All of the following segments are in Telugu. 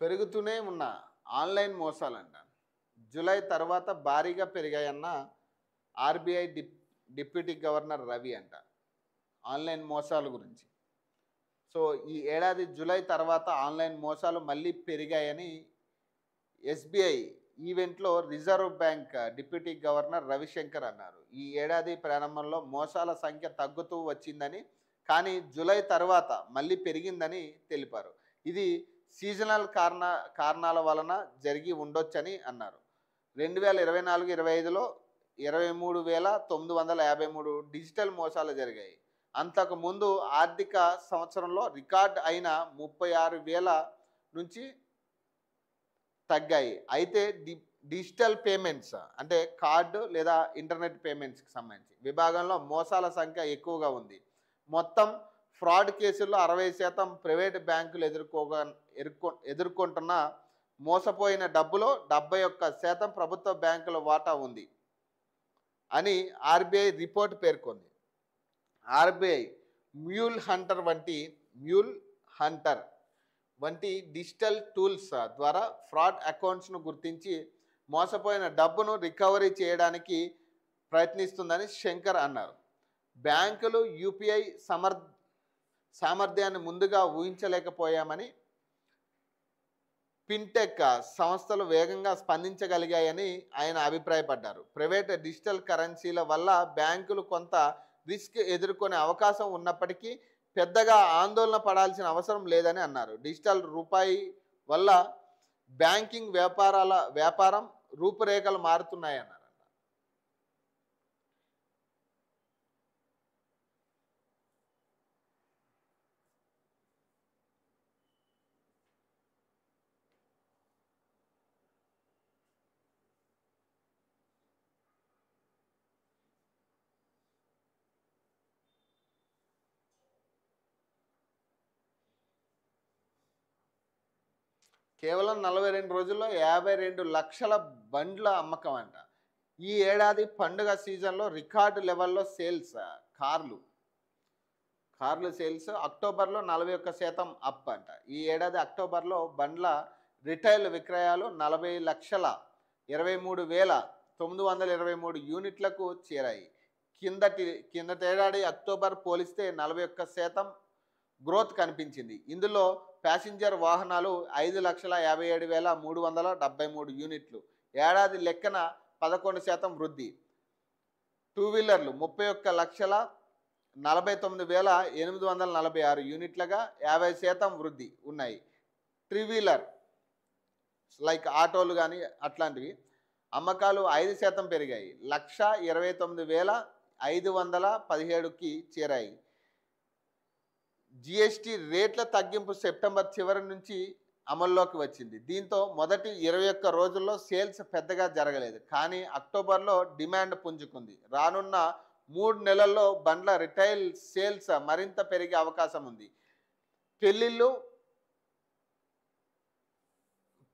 పెరుగుతూనే ఉన్న ఆన్లైన్ మోసాలంట. జూలై తర్వాత భారీగా పెరిగాయన్న ఆర్బీఐ డిప్యూటీ గవర్నర్ రవి అంట. ఆన్లైన్ మోసాల గురించి. సో ఈ ఏడాది జూలై తర్వాత ఆన్లైన్ మోసాలు మళ్ళీ పెరిగాయని ఎస్బీఐ ఈవెంట్లో reserve bank deputy governor Ravishankar అన్నారు. ఈ ఏడాది ప్రారంభంలో మోసాల సంఖ్య తగ్గుతూ వచ్చిందని, కానీ జూలై తర్వాత మళ్ళీ పెరిగిందని తెలిపారు. ఇది సీజనల్ కారణాల వలన జరిగి ఉండొచ్చని అన్నారు. 2024-25లో 23,953 డిజిటల్ మోసాలు జరిగాయి. అంతకుముందు ఆర్థిక సంవత్సరంలో రికార్డ్ అయిన 36,000 నుంచి తగ్గాయి. అయితే డిజిటల్ పేమెంట్స్ అంటే కార్డు లేదా ఇంటర్నెట్ పేమెంట్స్కి సంబంధించి విభాగంలో మోసాల సంఖ్య ఎక్కువగా ఉంది. మొత్తం ఫ్రాడ్ కేసుల్లో 60% ప్రైవేట్ బ్యాంకులు ఎదుర్కొంటున్న మోసపోయిన డబ్బులో 71% ప్రభుత్వ బ్యాంకుల వాటా ఉంది అని ఆర్బీఐ రిపోర్ట్ పేర్కొంది. ఆర్బీఐ మ్యూల్ హంటర్ వంటి డిజిటల్ టూల్స్ ద్వారా ఫ్రాడ్ అకౌంట్స్ను గుర్తించి మోసపోయిన డబ్బును రికవరీ చేయడానికి ప్రయత్నిస్తుందని శంకర్ అన్నారు. బ్యాంకులు యూపీఐ సామర్థ్యాన్ని ముందుగా ఊహించలేకపోయామని, ఫిన్టెక్ సంస్థలు వేగంగా స్పందించగలిగాయని ఆయన అభిప్రాయపడ్డారు. ప్రైవేట్ డిజిటల్ కరెన్సీల వల్ల బ్యాంకులు కొంత రిస్క్ ఎదుర్కొనే అవకాశం ఉన్నప్పటికీ పెద్దగా ఆందోళన పడాల్సిన అవసరం లేదని అన్నారు. డిజిటల్ రూపాయి వల్ల బ్యాంకింగ్ వ్యాపారం రూపురేఖలు మారుతున్నాయన్నారు. కేవలం 42 రోజుల్లో 52 లక్షల బండ్ల అమ్మకం అంట. ఈ ఏడాది పండుగ సీజన్లో రికార్డు లెవెల్లో సేల్స్. కార్లు సేల్స్ అక్టోబర్లో 41% అప్ అంట. ఈ ఏడాది అక్టోబర్లో బండ్ల రిటైల్ విక్రయాలు 40,23,923 యూనిట్లకు చేరాయి. కిందటేడాది అక్టోబర్ పోలిస్తే 41% గ్రోత్ కనిపించింది. ఇందులో ప్యాసింజర్ వాహనాలు 5,57,373 యూనిట్లు, ఏడాది లెక్కన 11% వృద్ధి. టూ వీలర్లు 31,49,846 యూనిట్లుగా 50% వృద్ధి ఉన్నాయి. త్రీ వీలర్ లైక్ ఆటోలు కానీ అట్లాంటివి అమ్మకాలు 5% పెరిగాయి, 129,517కి చేరాయి. జిఎస్టీ రేట్ల తగ్గింపు సెప్టెంబర్ చివరి నుంచి అమల్లోకి వచ్చింది. దీంతో మొదటి 21 రోజుల్లో సేల్స్ పెద్దగా జరగలేదు, కానీ అక్టోబర్లో డిమాండ్ పుంజుకుంది. రానున్న 3 నెలల్లో బండ్ల రిటైల్ సేల్స్ మరింత పెరిగే అవకాశం ఉంది. పెళ్లిళ్ళు,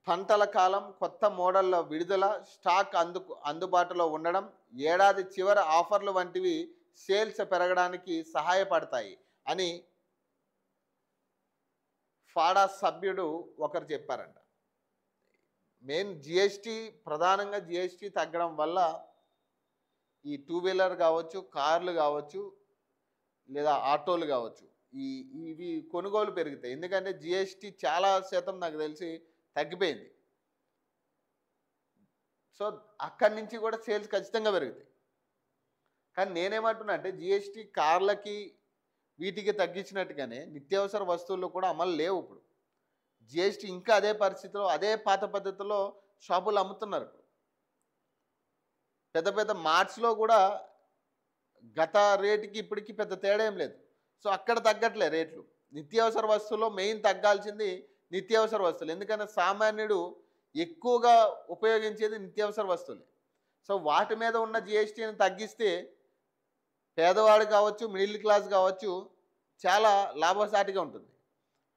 పంటల కాలం, కొత్త మోడళ్ల విడుదల, స్టాక్ అందుబాటులో ఉండడం, ఏడాది చివరి ఆఫర్లు వంటివి సేల్స్ పెరగడానికి సహాయపడతాయి అని ఫాడా సభ్యుడు ఒకరు చెప్పారంట. మెయిన్ ప్రధానంగా జిఎస్టీ తగ్గడం వల్ల ఈ టూ వీలర్ కావచ్చు, కార్లు కావచ్చు, లేదా ఆటోలు కావచ్చు, ఇవి కొనుగోలు పెరుగుతాయి. ఎందుకంటే జిఎస్టీ చాలా శాతం నాకు తెలిసి తగ్గిపోయింది. సో అక్కడి నుంచి కూడా సేల్స్ ఖచ్చితంగా పెరుగుతాయి. కానీ నేనేమంటున్నా అంటే జిఎస్టీ కార్లకి వీటికి తగ్గించినట్టుగానే నిత్యావసర వస్తువుల్లో కూడా అమలు లేవు. ఇప్పుడు జిఎస్టీ ఇంకా అదే పరిస్థితిలో, అదే పాత పద్ధతిలో షాపులు అమ్ముతున్నారు. పెద్ద పెద్ద మార్ట్స్లో కూడా గత రేటుకి ఇప్పటికి పెద్ద తేడా ఏం లేదు. సో అక్కడ తగ్గట్లే రేట్లు. నిత్యావసర వస్తువుల్లో మెయిన్ తగ్గాల్సింది నిత్యావసర వస్తువులు. ఎందుకంటే సామాన్యుడు ఎక్కువగా ఉపయోగించేది నిత్యావసర వస్తువులే. సో వాటి మీద ఉన్న జిఎస్టీని తగ్గిస్తే పేదవాడు కావచ్చు, మిడిల్ క్లాస్ కావచ్చు, చాలా లాభసాటిగా ఉంటుంది.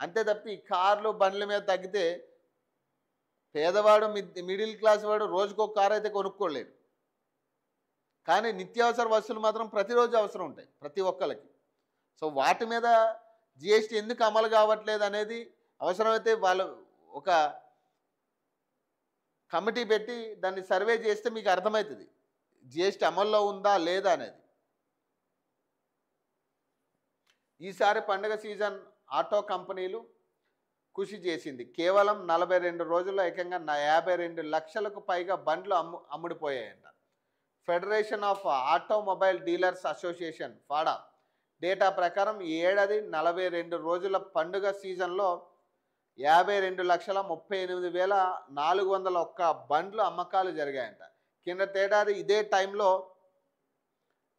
అంతే తప్ప ఈ కార్లు, బండ్ల మీద తగ్గితే పేదవాడు, మిడిల్ క్లాస్ వాడు రోజుకో కారు అయితే కొనుక్కోలేడు. కానీ నిత్యావసర వస్తువులు మాత్రం ప్రతిరోజు అవసరం ఉంటాయి ప్రతి ఒక్కరికి. సో వాటి మీద జిఎస్టీ ఎందుకు అమలు కావట్లేదు అనేది అవసరమైతే వాళ్ళు ఒక కమిటీ పెట్టి దాన్ని సర్వే చేస్తే మీకు అర్థమవుతుంది జిఎస్టీ అమల్లో ఉందా లేదా అనేది. ఈసారి పండుగ సీజన్ ఆటో కంపెనీలు కృషి చేసింది. కేవలం 42 రోజుల్లో ఏకంగా 52 లక్షలకు పైగా బండ్లు అమ్ముడుపోయాయంట. Federation of automobile dealers association FADA data ప్రకారం ఈ ఏడాది 42 రోజుల పండుగ సీజన్లో 52,38,401 బండ్లు అమ్మకాలు జరిగాయంట. కిందటేడాది ఇదే టైంలో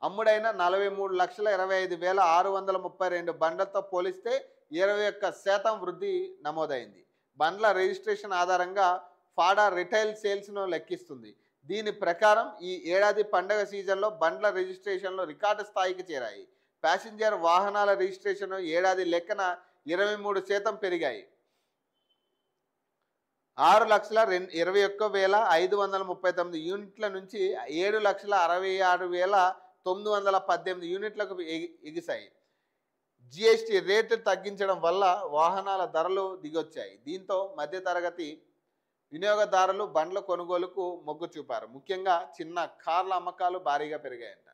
అమ్ముడైన 43,25,632 బండ్లతో పోలిస్తే 21% వృద్ధి నమోదైంది. బండ్ల రిజిస్ట్రేషన్ ఆధారంగా ఫాడా రిటైల్ సేల్స్ను లెక్కిస్తుంది. దీని ప్రకారం ఈ ఏడాది పండుగ సీజన్లో బండ్ల రిజిస్ట్రేషన్లు రికార్డు స్థాయికి చేరాయి. ప్యాసింజర్ వాహనాల రిజిస్ట్రేషన్ ఏడాది లెక్కన 23% పెరిగాయి. 6,21,539 యూనిట్ల నుంచి 7,66,918 యూనిట్లకు ఎగిశాయి. జిఎస్టీ రేటు తగ్గించడం వల్ల వాహనాల ధరలు దిగొచ్చాయి. దీంతో మధ్యతరగతి వినియోగదారులు బండ్ల కొనుగోలుకు మొగ్గు చూపారు. ముఖ్యంగా చిన్న కార్ల అమ్మకాలు భారీగా పెరిగాయంట.